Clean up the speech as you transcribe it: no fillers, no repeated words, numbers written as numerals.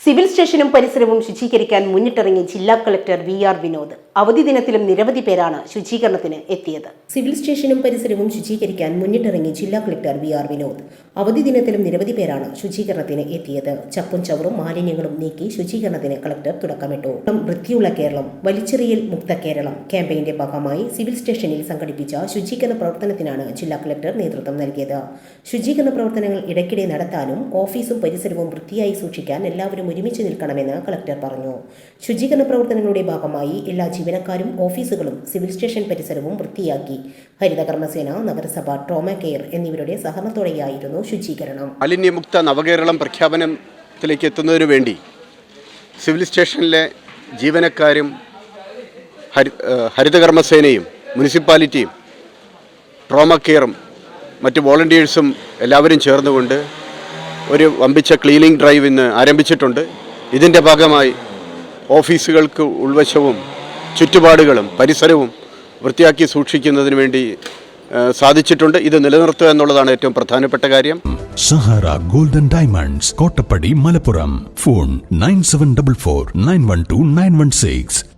Civil സ്റ്റേഷനും പരിസരവും ശുചീകരിക്കാൻ മുന്നിട്ടിറങ്ങി ജില്ലാ കളക്ടർ വി.ആർ. വിനോദ്. അവധി ദിനത്തിലും നിരവധി പേരാണ് ശുചീകരണത്തിന് എത്തിയത്. സിവിൽ സ്റ്റേഷനും പരിസരവും ശുചീകരിക്കാൻ മുന്നിട്ടിറങ്ങി ജില്ലാ കളക്ടർ വി.ആർ. വിനോദ്. അവധി ദിനത്തിലും നിരവധി പേരാണ് ശുചീകരണത്തിന് എത്തിയത്. ചപ്പും ചവറും മാലിന്യങ്ങളും നീക്കി ശുചീകരണത്തിന് കളക്ടർ തുടക്കമിട്ടു. വൃത്തിയുള്ള കേരളം, വലിച്ചെറിയൽ മുക്ത കേരളം ക്യാമ്പയിന്റെ ഭാഗമായി സിവിൽ സ്റ്റേഷനിൽ സംഘടിപ്പിച്ച ശുചീകരണ പ്രവർത്തനത്തിനാണ് ജില്ലാ കളക്ടർ നേതൃത്വം നൽകിയത്. ശുചീകരണ പ്രവർത്തനങ്ങൾ ഇടയ്ക്കിടെ നടത്താനും ഓഫീസും പരിസരവും വൃത്തിയായി സൂക്ഷിക്കാൻ എല്ലാവരും ഒരുമിച്ച് നിൽക്കണമെന്ന് കളക്ടർ പറഞ്ഞു. ശുചീകരണ പ്രവർത്തനങ്ങളുടെ ഭാഗമായി എല്ലാ ജീവനക്കാരും ഓഫീസുകളും സിവിൽ സ്റ്റേഷൻ പരിസരവും വൃത്തിയാക്കി. ഹരിതകർമ്മസേന, നഗരസഭ, ട്രോമ കെയർ എന്നിവരുടെ സഹകരണത്തോടെയായിരുന്നു ശുചീകരണം. മാലിന്യമുക്ത നവകേരളം പ്രഖ്യാപനത്തിലേക്ക് എത്തുന്നതിനു വേണ്ടി സിവിൽ സ്റ്റേഷനിലെ ജീവനക്കാരും ഹരിതകർമ്മസേനയും മുനിസിപ്പാലിറ്റിയും ട്രോമ കെയറും മറ്റ് വോളണ്ടിയേഴ്സും എല്ലാവരും ചേർന്നുകൊണ്ട് ഒരു വമ്പിച്ച ക്ലീനിങ് ഡ്രൈവ് ഇന്ന് ആരംഭിച്ചിട്ടുണ്ട്. ഇതിൻ്റെ ഭാഗമായി ഓഫീസുകൾക്ക് ഉൾവശവും ചുറ്റുപാടുകളും പരിസരവും വൃത്തിയാക്കി സൂക്ഷിക്കുന്നതിന് വേണ്ടി സാധിച്ചിട്ടുണ്ട്. ഇത് നിലനിർത്തുക എന്നുള്ളതാണ് ഏറ്റവും പ്രധാനപ്പെട്ട കാര്യം. Sahara golden diamonds, Kottappadi, Malappuram. Phone 9744 912 916.